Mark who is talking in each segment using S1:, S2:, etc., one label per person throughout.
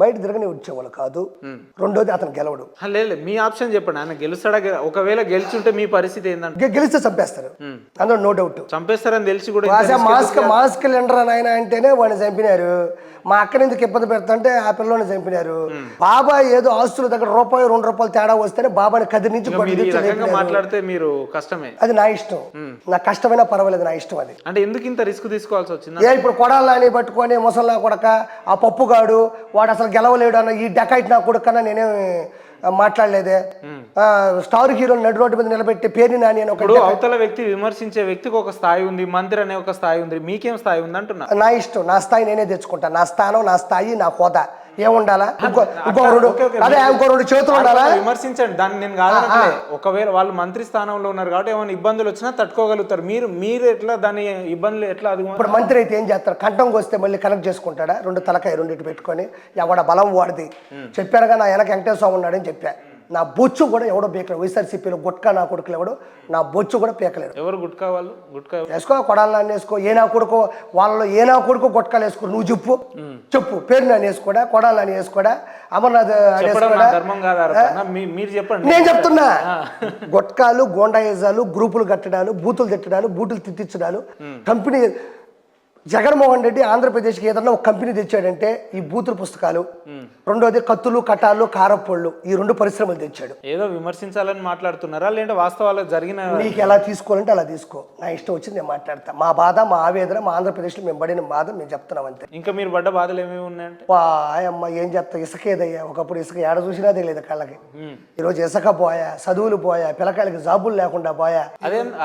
S1: బయట తిరగని వచ్చేవాళ్ళు కాదు. రెండోది అతను గెలవడు.
S2: లేదు మీ ఆప్షన్ చెప్పండి, ఆయన గెలుస్తాడా? ఒకవేళ గెలిచుంటే మీ పరిస్థితి ఏంటంటే?
S1: గెలిస్తే చంపేస్తారు, అందులో నో డౌట్.
S2: చంపేస్తారని తెలిసి కూడా
S1: మాస్క్ లెండర్ అని ఆయన అంటేనే వాడిని చంపినారు. మా అక్కని ఎందుకు ఇబ్బంది పెడతాంటే ఆ పిల్లని చంపినారు. బాబాయ్ ఏదో ఆస్తుల దగ్గర రూపాయి 2 రూపాయలు తేడా వస్తేనే బాబాని కదిరి నుంచి
S2: మాట్లాడితే మీరు కష్టమే.
S1: అది నా ఇష్టం, నా కష్టమైనా పర్వాలేదు, నా ఇష్టం అది.
S2: అంటే ఎందుకు ఇంత రిస్క్ తీసుకోవాల్సి వచ్చింది?
S1: ఇప్పుడు కొడాలని పట్టుకొని ముసల్లా కొడక ఆ పప్పుగాడు వాడు అసలు గెలవలేడు అన్న ఈ డెకాయిట్ నా కొడుకన్నా నేనేం మాట్లాడలేదే. స్టార్ హీరో నడు రోడ్డు మీద నిలబెట్టి పేరు నాని అని
S2: ఒకడు అవతల వ్యక్తి విమర్శించే వ్యక్తికి ఒక స్థాయి ఉంది, మంత్రి అనే ఒక స్థాయి ఉంది, మీకేం స్థాయి ఉంది అంటున్నా?
S1: నా ఇష్టం, నా స్థాయి నేనే తెచ్చుకుంటా. నా స్థానం, నా స్థాయి, నా హోదా ఏముండాలా? ఇంకో 2 చేతులు ఉండాలా?
S2: విమర్శించండి, దాన్ని నేను కాదనట్లే. ఒకవేళ వాళ్ళు మంత్రి స్థానంలో ఉన్నారు కాబట్టి ఏమైనా ఇబ్బందులు వచ్చినా తట్టుకోగలుగుతారు. మీరు ఎట్లా దాని ఇబ్బందులు ఎట్లా? అది
S1: ఇప్పుడు మంత్రి అయితే ఏం చేస్తారు? కంఠంకి వస్తే మళ్ళీ కనెక్ట్ చేసుకుంటాడా? 2 తలకాయ 2 పెట్టుకొని ఎవడ బలం వాడిది చెప్పారుగా. నా వెనక వెంకటేశ్వర స్వామి ఉన్నాడని చెప్పా. నా బొచ్చు కూడా ఎవడో పీకలేడు. వైఎస్ఆర్సీపీలో గుట్కా నా కొడుకులు ఎవడు నా బొచ్చు కూడా పీకలేడు.
S2: ఎవరు గుట్కా? వాళ్ళు గుట్కా
S1: వేసుకో, కొడాలని వేసుకో, ఏ నా కొడుకో వాళ్ళలో ఏ నా కొడుకో గుట్కాలు వేసుకో. నువ్వు చెప్పు పేరు నన్ను వేసుకోడా, కొడాలని వేసుకోడా, అమర్నాథ్
S2: మీరు చెప్పండి.
S1: నేను చెప్తున్నా, గుట్కాలు, గోండాయిజాలు, గ్రూపులు కట్టడాలు, బూతులు తిట్టడాలు, బూతులు తిట్టించడాలు. కంపెనీ జగన్మోహన్ రెడ్డి ఆంధ్రప్రదేశ్కి ఏదన్నా ఒక కంపెనీ తెచ్చాడంటే ఈ బూతుల పుస్తకాలు, రెండోది కత్తులు, కటాలు, కారప్పొళ్ళు, ఈ 2 పరిశ్రమలు తెచ్చాడు.
S2: ఏదో విమర్శించాలని మాట్లాడుతున్నారా లేదంటే వాస్తవాలు జరిగిన
S1: నీకు ఎలా తీసుకోవాలంటే అలా తీసుకో. నా ఇష్టం వచ్చింది నేను మాట్లాడతా. మా బాధ, మా ఆవేదన, మా ఆంధ్రప్రదేశ్లో మేము పడిన బాధ మేము చెప్తున్నాం అంతే.
S2: ఇంకా మీరు పడ్డ బాధలు ఏమేమి ఉన్నాయంటే?
S1: అమ్మ ఏం చెప్తా, ఇసుకేదయ్యా. ఒకప్పుడు ఇసుక ఏడ చూసినా తెలియదు కళ్ళకి. ఈరోజు ఇసుక పోయా, చదువులు పోయా, పిల్లకాయలకి జాబులు లేకుండా పోయా.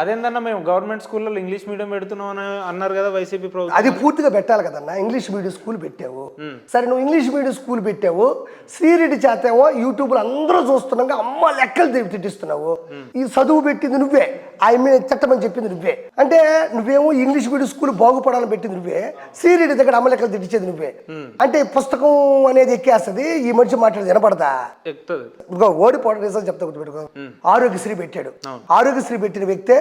S2: అదేందన్నా మేము గవర్నమెంట్ స్కూల్లో ఇంగ్లీష్ మీడియం పెడుతున్నాం అని అన్నారు కదా వైసీపీ ప్రభుత్వం.
S1: అది పూర్తిగా పెట్టాలి కదన్నా. ఇంగ్లీష్ మీడియం స్కూల్ పెట్టావు, సరే నువ్వు ఇంగ్లీష్ మీడియం స్కూల్ పెట్టావు. శ్రీరెడ్డి చేతేమో యూట్యూబ్లో అందరూ చూస్తున్నాగా అమ్మ లెక్కలు తిట్టిస్తున్నావు. ఈ చదువు పెట్టింది నువ్వే, ఆయన చట్టమని చెప్పింది నువ్వే. అంటే నువ్వేమో ఇంగ్లీష్ మీడియం స్కూల్ బాగుపడాలని పెట్టింది నువ్వే, శ్రీరెడ్డి దగ్గర అమ్మ లెక్కలు తిట్టించేది నువ్వే. అంటే పుస్తకం అనేది ఎక్కేస్తుంది, ఈ మనిషి మాట్లాడి వినపడదా? ఓడిపోవడం రీజన్ చెప్తా గుర్తుపెట్టుకో. ఆరోగ్యశ్రీ పెట్టాడు. ఆరోగ్యశ్రీ పెట్టిన వ్యక్తే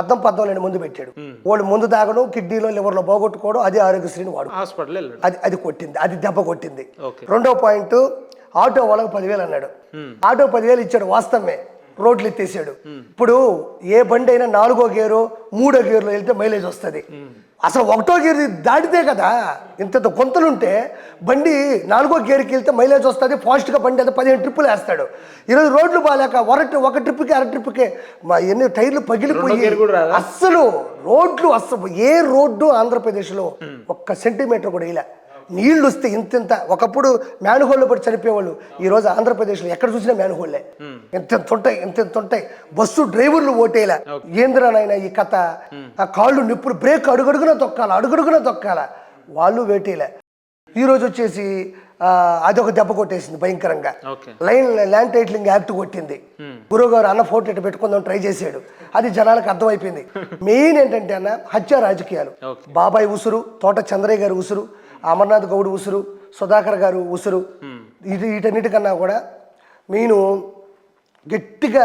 S1: అద్దం పద్దం లేని ముందు పెట్టాడు. వాళ్ళు ముందు తాగడం, కిడ్నీలో లివర్లో పోగొట్టుకోవడం, అది ఆరోగ్యశ్రీని వాడు
S2: హాస్పిటల్
S1: అది కొట్టింది, అది దెబ్బ కొట్టింది. రెండో పాయింట్, ఆటో వాళ్ళకి 10,000 అన్నాడు. ఆటో 10,000 ఇచ్చాడు, వాస్తవమే. రోడ్లు ఎత్తేసాడు. ఇప్పుడు ఏ బండి అయినా 4వ గేరు 3వ గేర్లో వెళ్తే మైలేజ్ వస్తుంది. అసలు 1వ గేరు దాటితే కదా ఇంత కొంతలుంటే బండి 4వ గేర్కి వెళ్తే మైలేజ్ వస్తుంది, ఫాస్ట్గా బండి అయితే 15 ట్రిప్పులు వేస్తాడు. ఈరోజు రోడ్లు బాగాలేక ఒక ట్రిప్కి 1/2 ట్రిప్కి ఎన్ని టైర్లు పగిలిపోయి అస్సలు రోడ్లు ఏ రోడ్డు ఆంధ్రప్రదేశ్లో 1 సెంటీమీటర్ కూడా ఇలా నీళ్లు వస్తే ఇంత. ఒకప్పుడు మ్యాన్హోల్లో పడి చనిపోయేవాళ్ళు, ఈరోజు ఆంధ్రప్రదేశ్లో ఎక్కడ చూసినా మ్యాన్హోల్లే. ఇంత ఉంటాయి. బస్సు డ్రైవర్లు ఓటేలా. ఏంద్రనైనా ఈ కథ, ఆ కాళ్ళు నిప్పులు, బ్రేక్ అడుగడుగున తొక్కాల, వాళ్ళు వేటేలే. ఈరోజు వచ్చేసి అదొక దెబ్బ కొట్టేసింది భయంకరంగా. ల్యాండ్ టైటిలింగ్ యాక్ట్ కొట్టింది. గురువు గారు అన్న ఫోటో ఇటు పెట్టుకుందాం ట్రై చేశాడు, అది జనాలకు అర్థమైపోయింది. మెయిన్ ఏంటంటే అన్న హత్య రాజకీయాలు. బాబాయ్ ఉసురు, తోట చంద్రయ్య గారు ఉసురు, అమర్నాథ్ గౌడ్ ఉసురు, సుధాకర్ గారు ఉసురు, వీటన్నిటికన్నా కూడా మెయిన్ గట్టిగా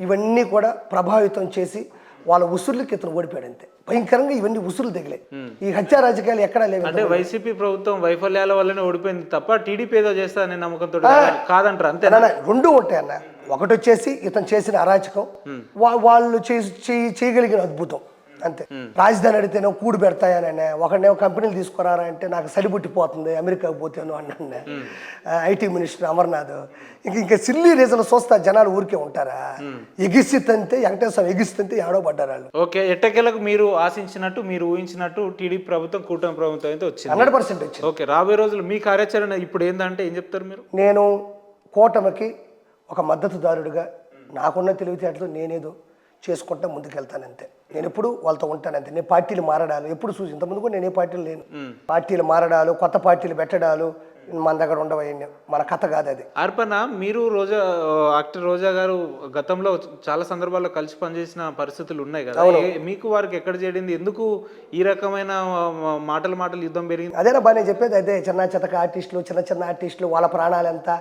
S1: ఇవన్నీ కూడా ప్రభావితం చేసి వాళ్ళ ఉసురులకి ఇతను ఓడిపోయాడు అంతే. భయంకరంగా ఇవన్నీ ఉసురులు తగిలాయి. ఈ హత్య రాజకీయాలు ఎక్కడా లేవు.
S2: అంటే వైసీపీ ప్రభుత్వం వైఫల్యాల వల్లనే ఓడిపోయింది తప్ప టీడీపీ ఏదో చేస్తారనే నమ్మకంతో కాదంటారు అంతే.
S1: 2 ఉంటాయి అన్న. ఒకటి వచ్చేసి ఇతను చేసిన అరాచకం, వాళ్ళు చేయగలిగిన అద్భుతం అంతే. రాజధాని అడిగితేనో కూడు పెడతాయనే, ఒకడేమో కంపెనీలు తీసుకురారా అంటే నాకు సరిపుట్టిపోతుంది అమెరికాకు పోతాను అన్నాను. ఐటీ మినిస్టర్ అమర్నాథ్ ఇంకా సిల్లీ రీజన్ చూస్తా జనాలు ఊరికే ఉంటారా? ఎగిసితంతే వెంకటేశ్వర ఎగిస్తుంటే ఏడో పడ్డారు వాళ్ళు.
S2: ఓకే, ఎట్టకేలకు మీరు ఆశించినట్టు మీరు ఊహించినట్టు టీడీపీ ప్రభుత్వం, కూటమి ప్రభుత్వం అయితే వచ్చింది,
S1: 100% వచ్చింది.
S2: ఓకే, రాబోయే రోజులు మీ కార్యాచరణ ఇప్పుడు ఏంటంటే ఏం చెప్తారు మీరు?
S1: నేను కూటమికి ఒక మద్దతుదారుడిగా నాకున్న తెలివితేటలు నేనేదో చేసుకుంటా ముందుకెళ్తానంతే. నేను ఎప్పుడు వాళ్ళతో ఉంటానంతే. నేను పార్టీలు మారడాలు ఎప్పుడు చూసి ఇంతకుముందు కూడా నేను ఏ పార్టీలు లేను. పార్టీలు మారడాలు, కొత్త పార్టీలు పెట్టడాలు మన దగ్గర ఉండవన్నీ మన కథ కాదు అది.
S2: అర్పణ, మీరు యాక్టర్ రోజా గారు గతంలో చాలా సందర్భాల్లో కలిసి పనిచేసిన పరిస్థితులు ఉన్నాయి కదా, మీకు వారికి ఎక్కడ చేరింది? ఎందుకు ఈ రకమైన మాటలు యుద్ధం పెరిగింది?
S1: అదేనా బాగా చెప్పేది. అదే చిన్న ఆర్టిస్టులు, చిన్న ఆర్టిస్టులు, వాళ్ళ ప్రాణాలు ఎంత,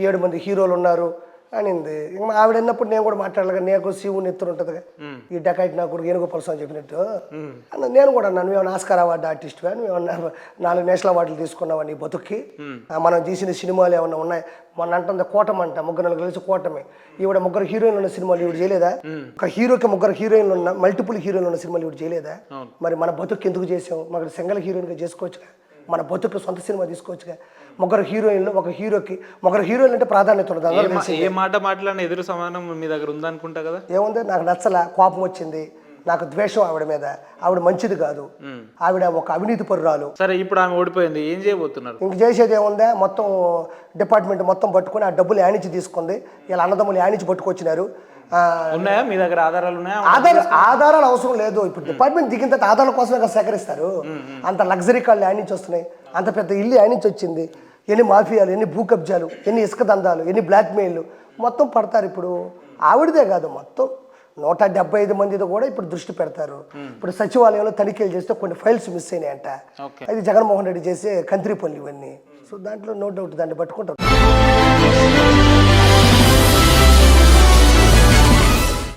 S1: 7 మంది హీరోలు ఉన్నారు, అనింది. ఇంక మా ఆవిడ అన్నప్పుడు నేను కూడా మాట్లాడలేక నీకు శివుని ఎత్తున ఉంటుందిగా ఈ డకాయిట్ నాకు కూడా ఏనుగు పలసం చెప్పినట్టు అన్న నేను కూడా అన్నాను, నువ్వేమన్నా ఆస్కార్ అవార్డు ఆర్టిస్ట్వా, నువ్వేమన్నా 4 నేషనల్ అవార్డులు తీసుకున్నావా నీ బతుక్కి, మనం తీసిన సినిమాలు ఏమన్నా ఉన్నాయి, మొన్న అంటుంది కూటమంట 3-4 కలిసి కూటమి, ఈవిడ 3 హీరోయిన్లు ఉన్న సినిమాలు ఈవిడ చేయలేదా, ఒక హీరోకి 3 హీరోయిన్లు ఉన్న మల్టిపుల్ హీరోయిన్లు ఉన్న సినిమాలు ఈవిడ చేయలేదా, మరి మన బతుక్కి ఎందుకు చేసాం, మాకు సింగిల్ హీరోయిన్గా చేసుకోవచ్చుగా, మన బతుకు సొంత సినిమా తీసుకోవచ్చుగా, 3 హీరోయిన్లు ఒక హీరోకి 3 హీరోయిన్లు అంటే ప్రాధాన్యత ఉండదు.
S2: ఏ మాట మాట్లాడిన ఎదురు సమానం మీ దగ్గర ఉందనుకుంటా కదా.
S1: ఏముంది, నాకు నచ్చల, కోపం వచ్చింది, నాకు ద్వేషం ఆవిడ మీద, ఆవిడ మంచిది కాదు, ఆవిడ ఒక అవినీతి పరురాలు.
S2: సరే ఇప్పుడు ఆమె ఓడిపోయింది, ఏం చేయబోతున్నారు?
S1: ఇంక చేసేది ఏముందా, మొత్తం డిపార్ట్మెంట్ మొత్తం పట్టుకుని ఆ డబ్బులు యానించి తీసుకుంది, ఇలా అన్నదమ్ములు యానించి పట్టుకొచ్చినారు.
S2: ఉన్నాయా మీ దగ్గర ఆధారాలు ఉన్నాయా?
S1: ఆధారాలు అవసరం లేదు, ఇప్పుడు డిపార్ట్మెంట్ దిగిన తర్వాత ఆధారాల కోసమే కదా సేకరిస్తారు. అంత లగ్జరీ కార్లు యానించి వస్తున్నాయి, అంత పెద్ద ఇల్లు యానించి వచ్చింది, ఎన్ని మాఫియాలు, ఎన్ని భూ కబ్జాలు, ఎన్ని ఇసుక దందాలు, ఎన్ని బ్లాక్మెయిల్లు మొత్తం పడతారు. ఇప్పుడు ఆవిడదే కాదు, మొత్తం 175 మందితో కూడా ఇప్పుడు దృష్టి పెడతారు. ఇప్పుడు సచివాలయంలో తనిఖీలు చేస్తే కొన్ని ఫైల్స్ మిస్ అయినాయంట, అది జగన్మోహన్ రెడ్డి చేసే కంత్రి పనులు ఇవన్నీ. సో దాంట్లో నో డౌట్ దాన్ని పట్టుకుంటారు.